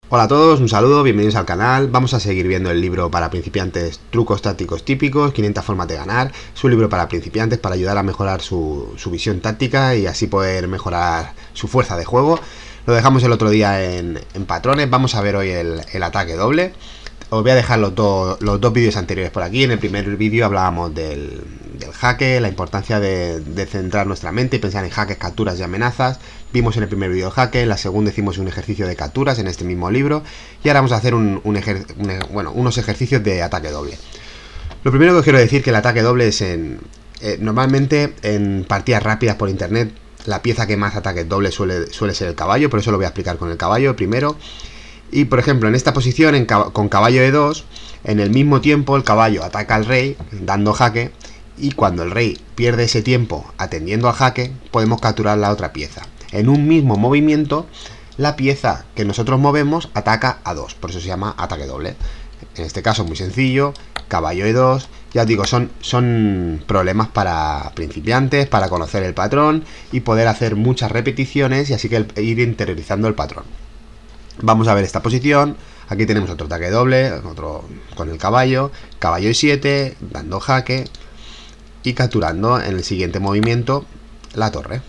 Hola a todos, un saludo, bienvenidos al canal. Vamos a seguir viendo el libro para principiantes, Trucos tácticos típicos, 500 formas de ganar. Es un libro para principiantes para ayudar a mejorar su visión táctica y así poder mejorar su fuerza de juego. Lo dejamos el otro día en patrones. Vamos a ver hoy el ataque doble. Os voy a dejar los dos vídeos anteriores por aquí. En el primer vídeo hablábamos del jaque, la importancia de centrar nuestra mente y pensar en jaques, capturas y amenazas. Vimos en el primer vídeo el jaque, en la segunda hicimos un ejercicio de capturas en este mismo libro. Y ahora vamos a hacer unos ejercicios de ataque doble. Lo primero que os quiero decir que el ataque doble es normalmente en partidas rápidas por internet. La pieza que más ataques dobles suele ser el caballo, por eso lo voy a explicar con el caballo primero. Y por ejemplo, en esta posición, con caballo E2, en el mismo tiempo el caballo ataca al rey, dando jaque, y cuando el rey pierde ese tiempo atendiendo al jaque, podemos capturar la otra pieza. En un mismo movimiento, la pieza que nosotros movemos ataca a 2, por eso se llama ataque doble. En este caso, muy sencillo, caballo E2, ya os digo, son problemas para principiantes, para conocer el patrón y poder hacer muchas repeticiones y así que ir interiorizando el patrón. Vamos a ver esta posición. Aquí tenemos otro ataque doble, otro con el caballo, caballo E7, dando jaque y capturando en el siguiente movimiento la torre.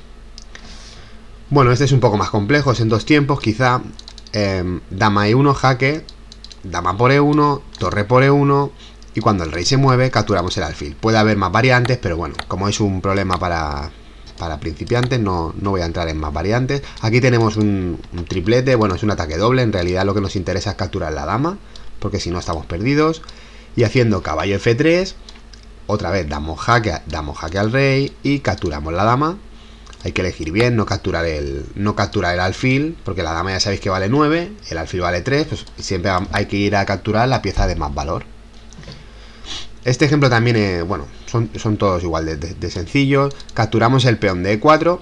Bueno, este es un poco más complejo, es en dos tiempos quizá. Dama E1, jaque, dama por E1, torre por E1 y cuando el rey se mueve capturamos el alfil. Puede haber más variantes, pero bueno, como es un problema para principiantes, no voy a entrar en más variantes. Aquí tenemos un triplete, bueno, es un ataque doble, en realidad lo que nos interesa es capturar la dama, porque si no estamos perdidos. Y haciendo caballo F3, otra vez damos jaque al rey y capturamos la dama. Hay que elegir bien, no capturar el alfil, porque la dama ya sabéis que vale 9, el alfil vale 3, pues siempre hay que ir a capturar la pieza de más valor. Este ejemplo también, bueno, son todos igual de sencillos. Capturamos el peón de E4,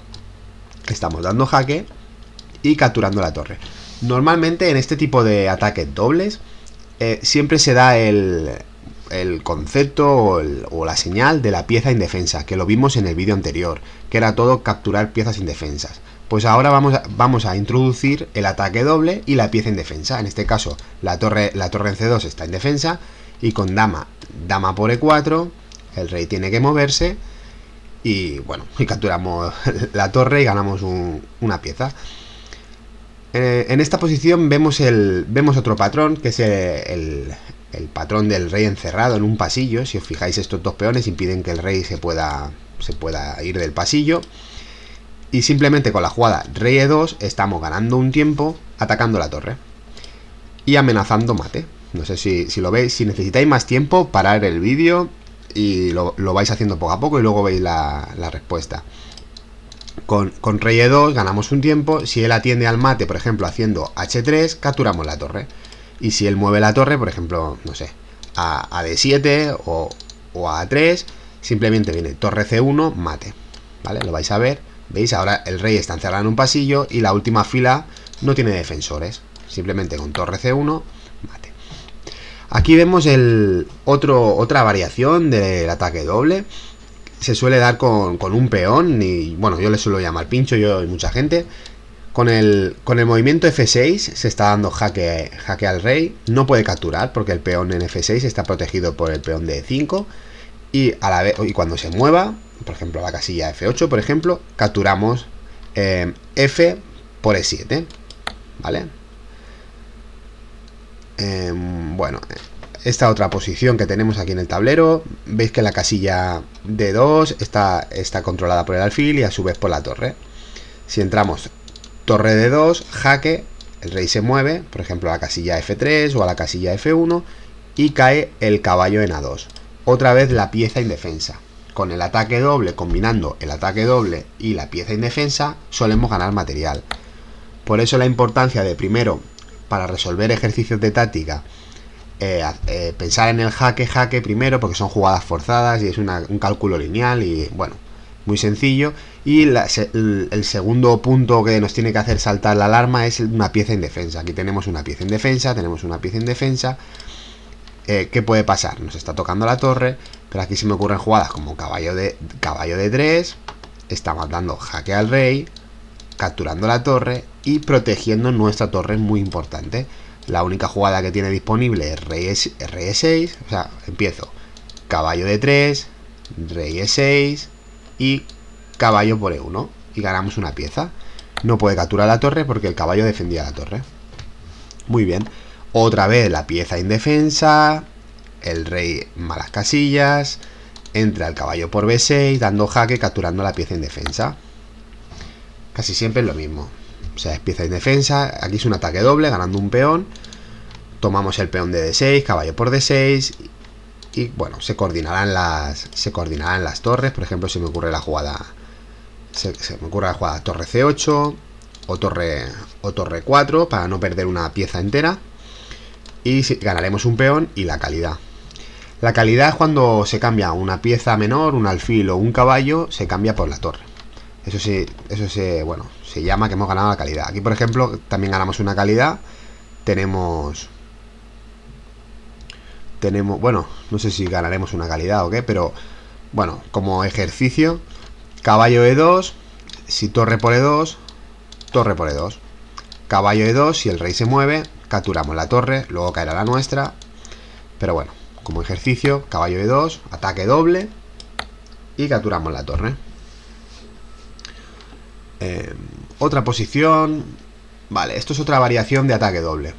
estamos dando jaque y capturando la torre. Normalmente en este tipo de ataques dobles siempre se da el concepto o la señal de la pieza indefensa, que lo vimos en el vídeo anterior, que era todo capturar piezas indefensas. Pues ahora vamos a introducir el ataque doble y la pieza indefensa. En este caso la torre en C2 está indefensa y con dama por E4 el rey tiene que moverse y bueno, y capturamos la torre y ganamos una pieza. En esta posición vemos otro patrón, que es el patrón del rey encerrado en un pasillo. Si os fijáis, estos dos peones impiden que el rey se pueda ir del pasillo. Y simplemente con la jugada rey E2 estamos ganando un tiempo atacando la torre y amenazando mate. No sé si lo veis. Si necesitáis más tiempo, parar el vídeo y lo vais haciendo poco a poco y luego veis la respuesta. Con rey E2 ganamos un tiempo. Si él atiende al mate, por ejemplo, haciendo H3, capturamos la torre. Y si él mueve la torre, por ejemplo, no sé, a D7 o a A3, simplemente viene torre C1, mate. ¿Vale? Lo vais a ver. ¿Veis? Ahora el rey está encerrado en un pasillo y la última fila no tiene defensores. Simplemente con torre C1, mate. Aquí vemos otra variación del ataque doble. Se suele dar con un peón y bueno, yo le suelo llamar pincho, yo y mucha gente. Con el movimiento F6 se está dando jaque al rey. No puede capturar porque el peón en F6 está protegido por el peón de E5 y cuando se mueva, por ejemplo la casilla F8, por ejemplo, capturamos F por E7, ¿vale? Bueno, esta otra posición que tenemos aquí en el tablero, veis que la casilla D2 está controlada por el alfil y a su vez por la torre. Si entramos torre D2, jaque, el rey se mueve, por ejemplo a la casilla F3 o a la casilla F1 y cae el caballo en A2. Otra vez la pieza indefensa. Con el ataque doble, combinando el ataque doble y la pieza indefensa, solemos ganar material. Por eso la importancia de primero, para resolver ejercicios de táctica, pensar en el jaque primero, porque son jugadas forzadas y es un cálculo lineal y bueno, muy sencillo. Y el segundo punto que nos tiene que hacer saltar la alarma es una pieza indefensa. Aquí tenemos una pieza indefensa, ¿qué puede pasar? Nos está tocando la torre, pero aquí se me ocurren jugadas como caballo de 3, estamos dando jaque al rey, capturando la torre y protegiendo nuestra torre, es muy importante. La única jugada que tiene disponible es rey E6, o sea, empiezo caballo D3, rey E6 y caballo por E1 y ganamos una pieza. No puede capturar la torre porque el caballo defendía la torre. Muy bien. Otra vez la pieza indefensa, el rey malas casillas, entra el caballo por B6 dando jaque, capturando la pieza indefensa. Casi siempre es lo mismo. O sea, es pieza indefensa. Aquí es un ataque doble, ganando un peón. Tomamos el peón de D6, caballo por D6. Y bueno, se coordinarán las torres. Por ejemplo, se me ocurre la jugada. Se me ocurre la jugada torre C8 o torre 4 para no perder una pieza entera. Y ganaremos un peón y la calidad. La calidad es cuando se cambia una pieza menor, un alfil o un caballo, se cambia por la torre. Eso se llama que hemos ganado la calidad. Aquí, por ejemplo, también ganamos una calidad. Tenemos, bueno, no sé si ganaremos una calidad o qué, pero bueno, como ejercicio, caballo E2, si torre por E2, torre por E2. Caballo E2, si el rey se mueve, capturamos la torre, luego caerá la nuestra. Pero bueno, como ejercicio, caballo E2, ataque doble y capturamos la torre. Otra posición. Vale, esto es otra variación de ataque doble.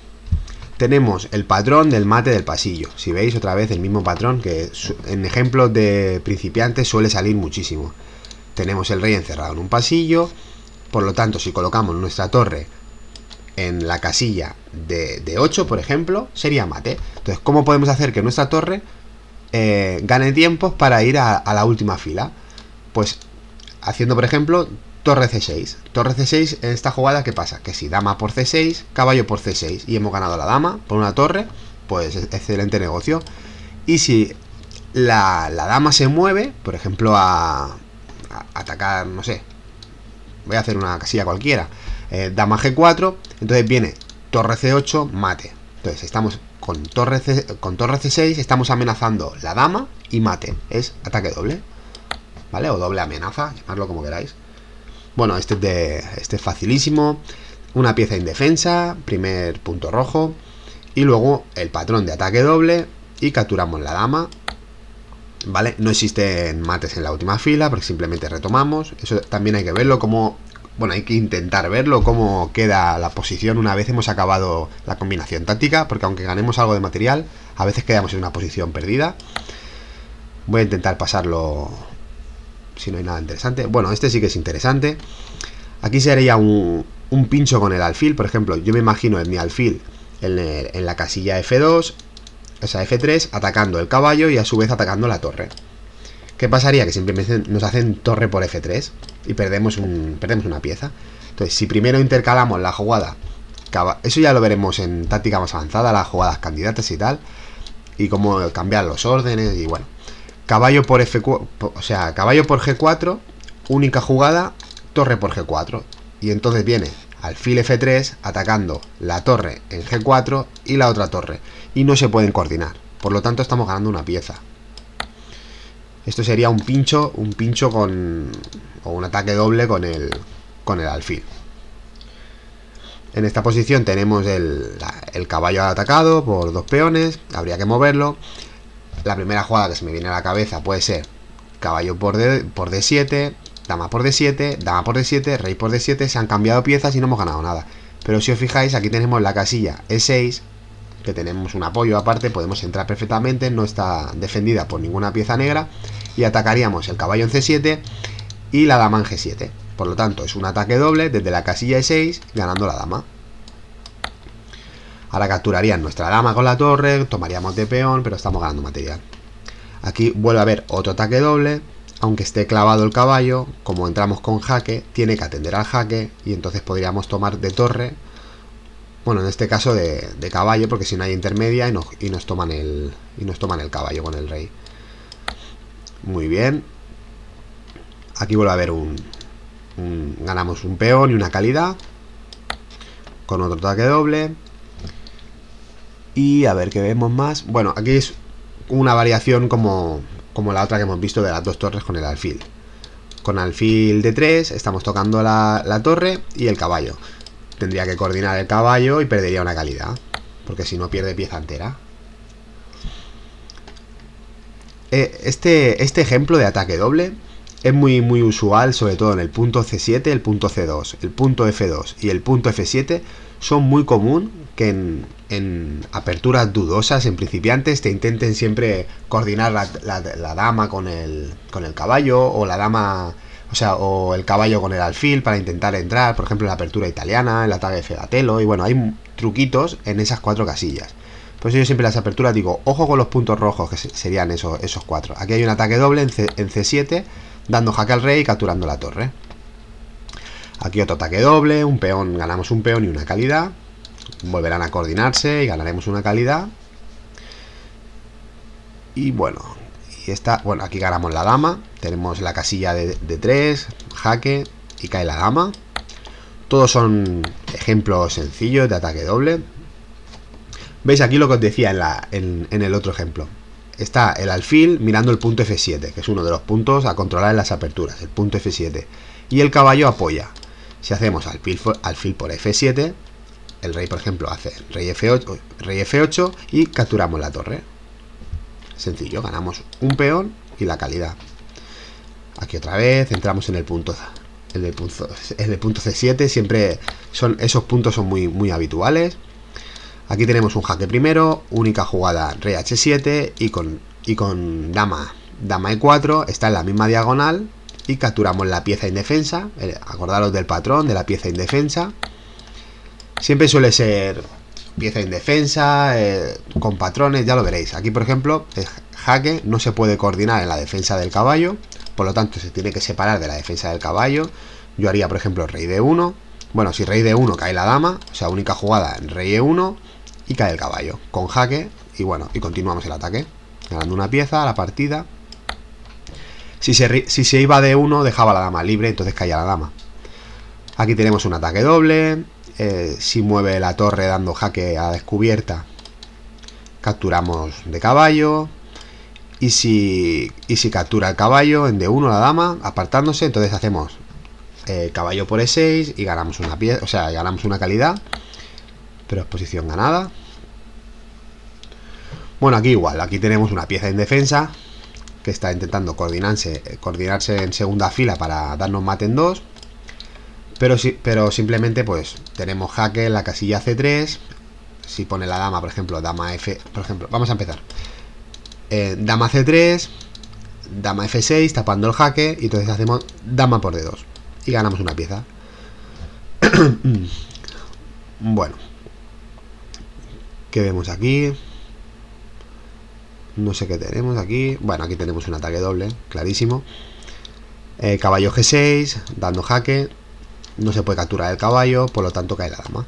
Tenemos el patrón del mate del pasillo. Si veis otra vez el mismo patrón que en ejemplos de principiantes suele salir muchísimo. Tenemos el rey encerrado en un pasillo. Por lo tanto, si colocamos nuestra torre en la casilla de 8, por ejemplo, sería mate. Entonces, ¿cómo podemos hacer que nuestra torre gane tiempos para ir a la última fila? Pues haciendo, por ejemplo, torre C6. Torre C6 en esta jugada, ¿qué pasa? Que si dama por C6, caballo por C6 y hemos ganado la dama por una torre, pues excelente negocio. Y si la dama se mueve, por ejemplo, a atacar, no sé, voy a hacer una casilla cualquiera, dama G4, entonces viene torre C8, mate. Entonces estamos con torre C6, estamos amenazando la dama y mate. Es ataque doble, ¿vale? O doble amenaza, llamarlo como queráis. Bueno, este es facilísimo. Una pieza indefensa, primer punto rojo. Y luego el patrón de ataque doble y capturamos la dama. ¿Vale? No existen mates en la última fila porque simplemente retomamos. Eso también hay que verlo como... Bueno, hay que intentar verlo cómo queda la posición una vez hemos acabado la combinación táctica, porque aunque ganemos algo de material, a veces quedamos en una posición perdida. Voy a intentar pasarlo si no hay nada interesante. Bueno, este sí que es interesante. Aquí sería un pincho con el alfil. Por ejemplo, yo me imagino en mi alfil en la casilla F2, o sea, F3, atacando el caballo y a su vez atacando la torre. ¿Qué pasaría? Que simplemente nos hacen torre por F3 y perdemos una pieza. Entonces, si primero intercalamos la jugada, eso ya lo veremos en táctica más avanzada, las jugadas candidatas y tal, y cómo cambiar los órdenes y bueno. Caballo por F4, o sea, caballo por G4, única jugada, torre por G4. Y entonces viene alfil F3 atacando la torre en G4 y la otra torre. Y no se pueden coordinar. Por lo tanto, estamos ganando una pieza. Esto sería un pincho o un ataque doble con el alfil. En esta posición tenemos el caballo atacado por dos peones. Habría que moverlo. La primera jugada que se me viene a la cabeza puede ser caballo por D7, dama por D7, dama por D7, rey por D7. Se han cambiado piezas y no hemos ganado nada. Pero si os fijáis, aquí tenemos la casilla E6, que tenemos un apoyo aparte, podemos entrar perfectamente, no está defendida por ninguna pieza negra, y atacaríamos el caballo en C7 y la dama en G7. Por lo tanto, es un ataque doble desde la casilla E6, ganando la dama. Ahora capturarían nuestra dama con la torre, tomaríamos de peón, pero estamos ganando material. Aquí vuelve a haber otro ataque doble, aunque esté clavado el caballo, como entramos con jaque, tiene que atender al jaque, y entonces podríamos tomar de torre, bueno, en este caso de caballo, porque si no hay intermedia y nos toman el caballo con el rey. Muy bien. Aquí vuelve a haber ganamos un peón y una calidad, con otro ataque doble. Y a ver qué vemos más. Bueno, aquí es una variación como la otra que hemos visto de las dos torres con el alfil. Con alfil de 3 estamos tocando la torre y el caballo. tendría que coordinar el caballo y perdería una calidad, porque si no pierde pieza entera. Este ejemplo de ataque doble es muy usual, sobre todo en el punto C7, el punto C2, el punto F2 y el punto F7. Son muy común que en aperturas dudosas, en principiantes, te intenten siempre coordinar la dama con el caballo, o la dama, o el caballo con el alfil para intentar entrar, por ejemplo en la apertura italiana, el ataque de Fegatelo, y bueno, hay truquitos en esas 4 casillas. Por eso yo siempre en las aperturas digo, ojo con los puntos rojos, que serían esos 4. Aquí hay un ataque doble en C7, dando jaque al rey y capturando la torre. Aquí otro ataque doble, un peón, ganamos un peón y una calidad. Volverán a coordinarse y ganaremos una calidad. Y bueno, aquí ganamos la dama. Tenemos la casilla de 3, jaque, y cae la dama. Todos son ejemplos sencillos de ataque doble. Veis aquí lo que os decía en el otro ejemplo. Está el alfil mirando el punto F7, que es uno de los puntos a controlar en las aperturas, el punto F7. Y el caballo apoya. Si hacemos alfil por F7, el rey, por ejemplo, hace rey F8 y capturamos la torre. Sencillo, ganamos un peón y la calidad. Aquí otra vez entramos en el punto C7. Siempre esos puntos son muy habituales. Aquí tenemos un jaque primero, única jugada rey H7 y con dama E4 está en la misma diagonal y capturamos la pieza indefensa. Acordaros del patrón de la pieza indefensa. Siempre suele ser pieza indefensa, con patrones, ya lo veréis. Aquí, por ejemplo, el jaque no se puede coordinar en la defensa del caballo, por lo tanto se tiene que separar de la defensa del caballo. Yo haría, por ejemplo, rey D1. Bueno, si rey D1 cae la dama, o sea, única jugada en rey E1 y cae el caballo, con jaque, y bueno, y continuamos el ataque, ganando una pieza a la partida. Si se iba D1, dejaba la dama libre, entonces caía la dama. Aquí tenemos un ataque doble. Si mueve la torre dando jaque a descubierta, capturamos de caballo. Y si captura el caballo en D1 la dama, apartándose, entonces hacemos caballo por E6 y ganamos una pieza, o sea, ganamos una calidad, pero es posición ganada. Bueno, aquí igual, aquí tenemos una pieza indefensa que está intentando coordinarse en segunda fila para darnos mate en 2. Pero simplemente pues tenemos jaque en la casilla C3. Si pone la dama, por ejemplo, dama F, por ejemplo, vamos a empezar. Dama C3, dama F6, tapando el jaque, y entonces hacemos dama por D2 y ganamos una pieza. Bueno, ¿qué vemos aquí? No sé qué tenemos aquí. Bueno, aquí tenemos un ataque doble, clarísimo. Caballo G6, dando jaque. No se puede capturar el caballo, por lo tanto cae la dama.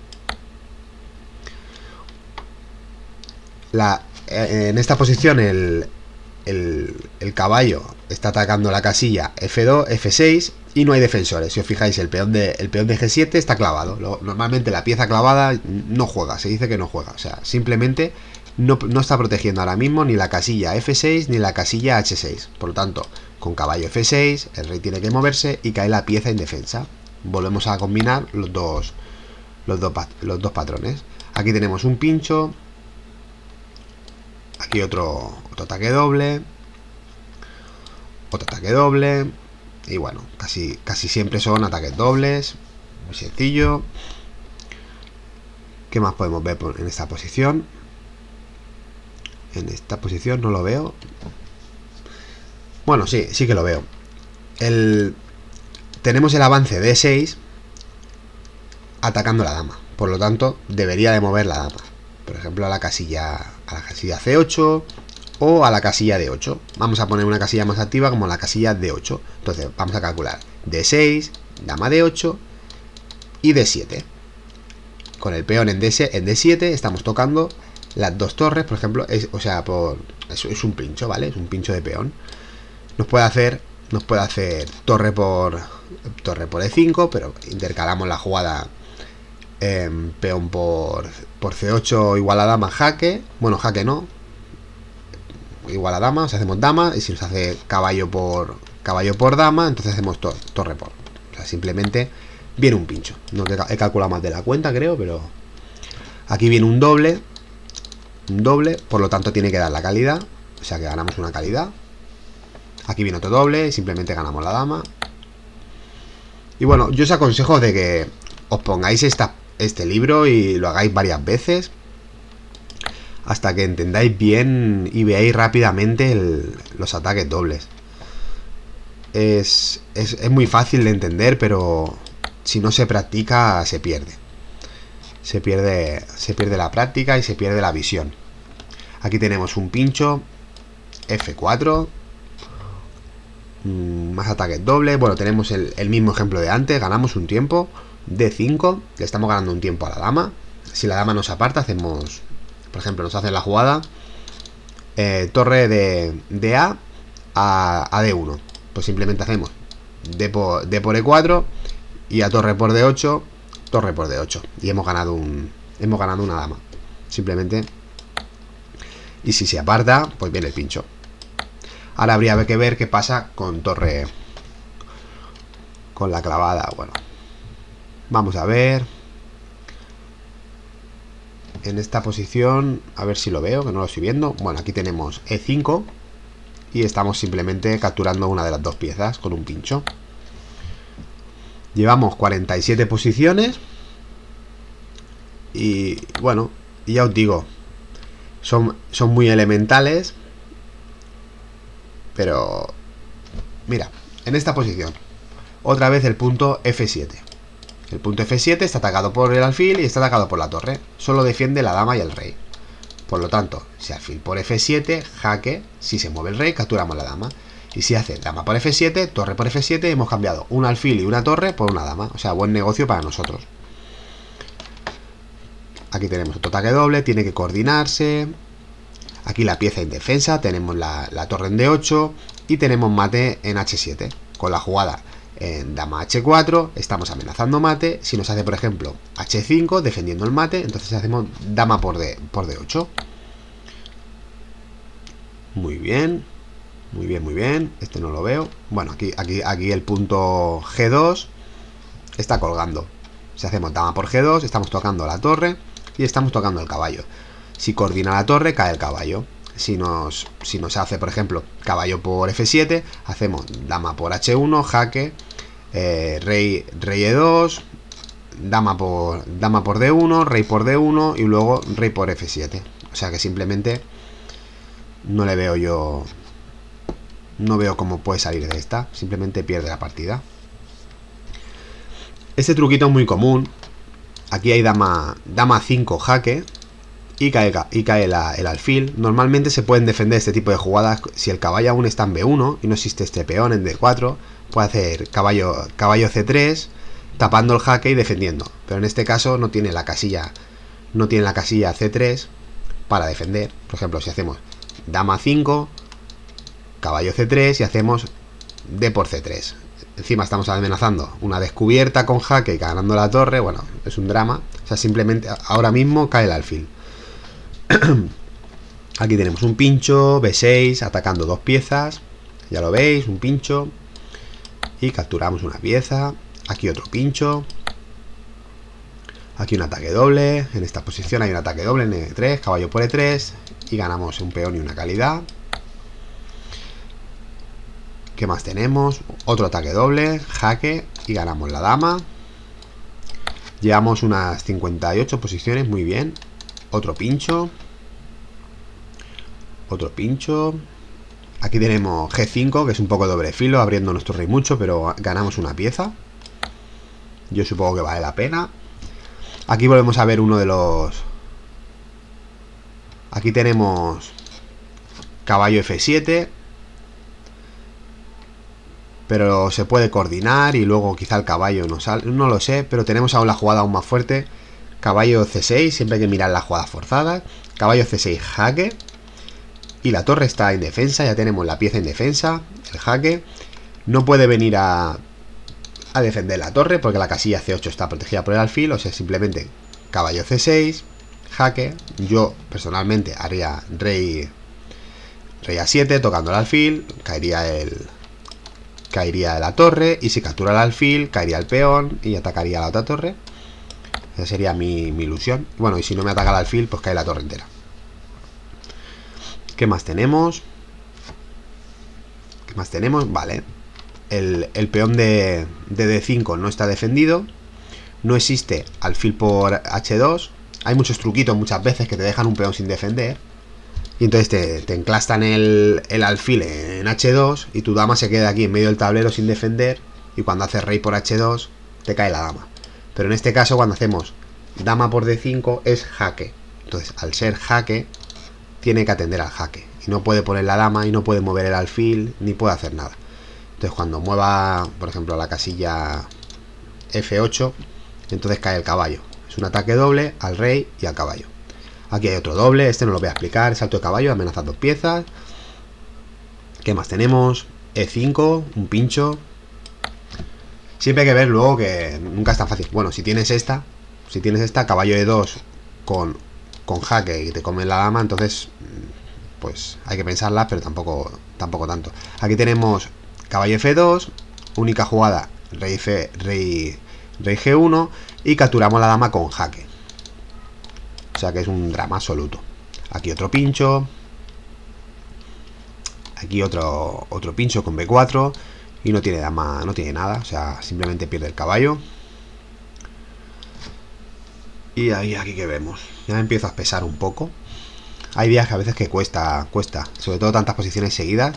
En esta posición el caballo está atacando la casilla F2, F6 y no hay defensores. Si os fijáis, el peón de G7 está clavado. Normalmente la pieza clavada no juega, se dice que no juega. O sea, simplemente no está protegiendo ahora mismo ni la casilla F6 ni la casilla H6. Por lo tanto, con caballo F6 el rey tiene que moverse y cae la pieza indefensa. Volvemos a combinar los dos patrones. Aquí tenemos un pincho. Aquí otro ataque doble. Otro ataque doble. Y bueno, casi siempre son ataques dobles. Muy sencillo. ¿Qué más podemos ver en esta posición? En esta posición no lo veo. Bueno, sí que lo veo. Tenemos el avance de E6 atacando la dama. Por lo tanto, debería de mover la dama. Por ejemplo, a la casilla C8 o a la casilla D8. Vamos a poner una casilla más activa como la casilla D8. Entonces, vamos a calcular D6, dama D8 y D7. Con el peón en D7 estamos tocando las dos torres, por ejemplo. Es un pincho, ¿vale? Es un pincho de peón. Nos puede hacer torre por E5, pero intercalamos la jugada peón por C8 igual a dama, jaque. Bueno, jaque no, igual a dama, o sea, hacemos dama. Y si nos hace caballo por dama, entonces hacemos torre por. O sea, simplemente viene un pincho. No que he calculado más de la cuenta, creo, pero aquí viene un doble, por lo tanto tiene que dar la calidad, o sea que ganamos una calidad. Aquí viene otro doble y simplemente ganamos la dama. Y bueno, yo os aconsejo de que os pongáis este libro y lo hagáis varias veces hasta que entendáis bien y veáis rápidamente los ataques dobles. Es muy fácil de entender, pero si no se practica se pierde. Se pierde la práctica y se pierde la visión. Aquí tenemos un pincho, F4, más ataques dobles. Bueno, tenemos el mismo ejemplo de antes. Ganamos un tiempo, D5, le estamos ganando un tiempo a la dama. Si la dama nos aparta, hacemos, por ejemplo, nos hace la jugada torre de A a D1. Pues simplemente hacemos D por E4 y a torre por D8, torre por D8. Y hemos ganado una dama. Simplemente. Y si se aparta, pues viene el pincho. Ahora habría que ver qué pasa con torre, con la clavada. Bueno, vamos a ver. En esta posición, a ver si lo veo, que no lo estoy viendo. Bueno, aquí tenemos E5 y estamos simplemente capturando una de las dos piezas con un pincho. Llevamos 47 posiciones y bueno, ya os digo, son muy elementales. Pero mira, en esta posición otra vez el punto F7. El punto F7 está atacado por el alfil y está atacado por la torre. Solo defiende la dama y el rey. Por lo tanto, si alfil por F7, jaque, si se mueve el rey, capturamos la dama. Y si hace dama por F7, torre por F7, hemos cambiado un alfil y una torre por una dama. O sea, buen negocio para nosotros. Aquí tenemos otro ataque doble, tiene que coordinarse. Aquí la pieza indefensa, tenemos la torre en D8 y tenemos mate en H7. Con la jugada en dama H4 estamos amenazando mate. Si nos hace, por ejemplo, H5 defendiendo el mate, entonces hacemos dama por D8. Muy bien, muy bien, muy bien. Este no lo veo. Bueno, aquí el punto G2 está colgando. Si hacemos dama por G2, estamos tocando la torre y estamos tocando el caballo. Si coordina la torre, cae el caballo. Si nos hace, por ejemplo, caballo por F7, hacemos dama por H1, jaque, rey E2, dama por D1, rey por D1 y luego rey por F7. O sea que simplemente no le veo yo. No veo cómo puede salir de esta. Simplemente pierde la partida. Este truquito es muy común. Aquí hay dama 5 jaque. Y cae el alfil. Normalmente se pueden defender este tipo de jugadas. Si el caballo aún está en B1 y no existe este peón en D4, puede hacer caballo C3 tapando el jaque y defendiendo. Pero en este caso no tiene la casilla C3 para defender. Por ejemplo, si hacemos dama 5, caballo C3 y hacemos D por C3. Encima estamos amenazando una descubierta con jaque y ganando la torre. Bueno, es un drama. O sea, simplemente ahora mismo cae el alfil. Aquí tenemos un pincho, B6, atacando dos piezas. Ya lo veis, un pincho. Y capturamos una pieza. Aquí otro pincho. Aquí un ataque doble. En esta posición hay un ataque doble en E3, caballo por E3. Y ganamos un peón y una calidad. ¿Qué más tenemos? Otro ataque doble, jaque. Y ganamos la dama. Llevamos unas 58 posiciones, muy bien. Otro pincho. Otro pincho. Aquí tenemos G5, que es un poco doble filo, abriendo nuestro rey mucho, pero ganamos una pieza. Yo supongo que vale la pena. Aquí volvemos a ver uno de los... Aquí tenemos caballo F7. Pero se puede coordinar y luego quizá el caballo no sale. No lo sé, pero tenemos aún la jugada aún más fuerte. Caballo C6, siempre hay que mirar las jugadas forzadas. Caballo C6, jaque. Y la torre está en defensa, ya tenemos la pieza en defensa. El jaque. No puede venir a defender la torre porque la casilla C8 está protegida por el alfil. O sea, simplemente caballo C6, jaque. Yo personalmente haría rey A7 tocando el alfil. Caería el caería la torre, y si captura el alfil, caería el peón y atacaría la otra torre. Esa sería mi ilusión. Bueno, y si no me ataca el alfil, pues cae la torre entera. ¿Qué más tenemos? ¿Qué más tenemos? Vale. El peón de D5 no está defendido. No existe alfil por H2. Hay muchos truquitos muchas veces que te dejan un peón sin defender. Y entonces te enclastan el alfil en H2 y tu dama se queda aquí en medio del tablero sin defender. Y cuando haces rey por H2, te cae la dama. Pero en este caso, cuando hacemos dama por D5, es jaque. Entonces, al ser jaque, tiene que atender al jaque. Y no puede poner la dama y no puede mover el alfil, ni puede hacer nada. Entonces, cuando mueva, por ejemplo, la casilla F8, entonces cae el caballo. Es un ataque doble al rey y al caballo. Aquí hay otro doble, este no lo voy a explicar. Salto de caballo, amenazas 2 piezas. ¿Qué más tenemos? E5, un pincho. Siempre hay que ver luego que nunca es tan fácil. Bueno, si tienes esta, caballo E2 con jaque y te comen la dama, entonces pues hay que pensarla, pero tampoco tanto. Aquí tenemos caballo F2, única jugada, rey G1 y capturamos la dama con jaque. O sea que es un drama absoluto. Aquí otro pincho. Aquí otro pincho con B4. Y no tiene dama, no tiene nada. O sea, simplemente pierde el caballo. Y ahí aquí que vemos. Ya empiezo a espesar un poco. Hay días que a veces que cuesta. Sobre todo tantas posiciones seguidas.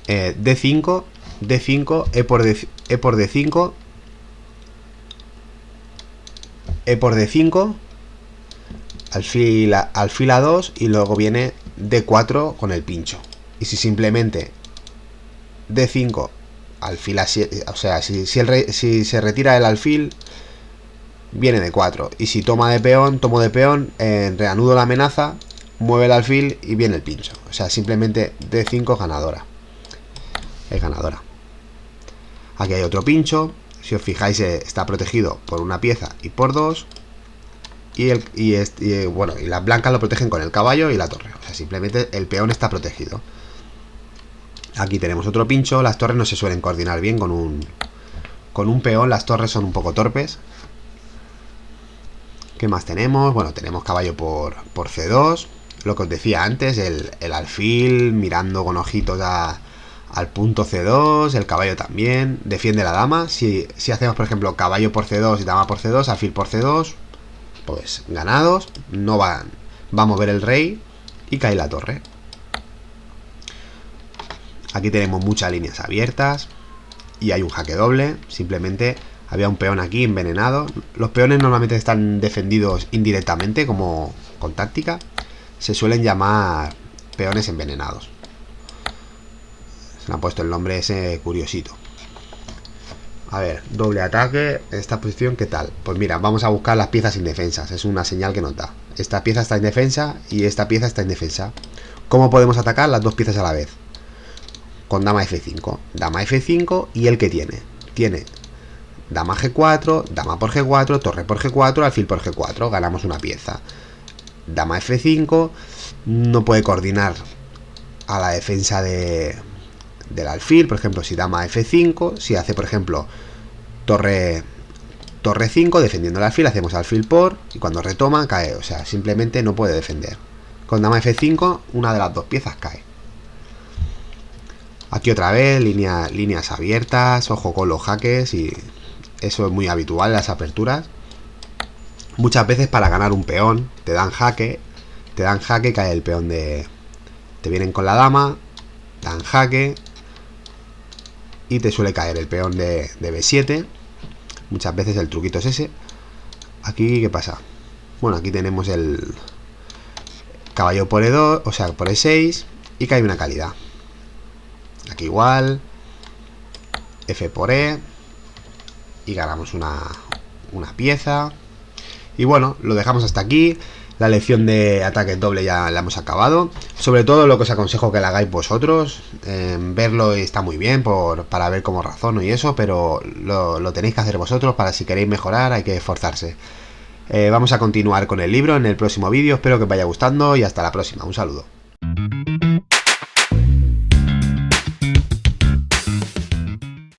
D5. D5. E por D5. E por D5. Alfil A2 y luego viene D4 con el pincho. Y si simplemente D5 alfil A7, o sea, si se retira el alfil, viene D4. Y si tomo de peón, reanudo la amenaza, mueve el alfil y viene el pincho. O sea, simplemente D5 ganadora. Es ganadora. Aquí hay otro pincho. Si os fijáis, está protegido por una pieza y por dos. Y las blancas lo protegen con el caballo y la torre. O sea, simplemente el peón está protegido. Aquí tenemos otro pincho. Las torres no se suelen coordinar bien con un peón. Las torres son un poco torpes. ¿Qué más tenemos? Bueno, tenemos caballo por C2. Lo que os decía antes, el alfil mirando con ojitos al punto C2. El caballo también defiende la dama. Si hacemos, por ejemplo, caballo por C2 y dama por C2, alfil por C2, pues ganados. No va a mover el rey y cae la torre. Aquí tenemos muchas líneas abiertas y hay un jaque doble. Simplemente había un peón aquí envenenado. Los peones normalmente están defendidos indirectamente, como con táctica. Se suelen llamar peones envenenados. Se le han puesto el nombre ese curiosito. A ver, doble ataque. Esta posición, ¿qué tal? Pues mira, vamos a buscar las piezas indefensas. Es una señal que nos da. Esta pieza está indefensa y esta pieza está indefensa. ¿Cómo podemos atacar las dos piezas a la vez? Con dama F5. Dama F5 y el que tiene. Tiene dama G4, dama por G4, torre por G4, alfil por G4. Ganamos una pieza. Dama F5 no puede coordinar a la defensa del alfil. Por ejemplo, si dama F5, si hace, por ejemplo, torre 5 defendiendo el alfil, hacemos alfil por, y cuando retoma cae. O sea, simplemente no puede defender. Con dama F5 una de las dos piezas cae. Aquí otra vez líneas abiertas, ojo con los jaques, y eso es muy habitual en las aperturas. Muchas veces para ganar un peón te dan jaque, cae el peón te vienen con la dama, dan jaque y te suele caer el peón de B7. Muchas veces el truquito es ese. Aquí, ¿qué pasa? Bueno, aquí tenemos el caballo por E2, o sea, por E6, y cae una calidad. Aquí igual, F por E, y ganamos una pieza. Y bueno, lo dejamos hasta aquí. La lección de ataque doble ya la hemos acabado. Sobre todo lo que os aconsejo que la hagáis vosotros. Verlo está muy bien para ver cómo razono y eso, pero lo tenéis que hacer vosotros. Para si queréis mejorar hay que esforzarse. Vamos a continuar con el libro en el próximo vídeo. Espero que os vaya gustando y hasta la próxima. Un saludo.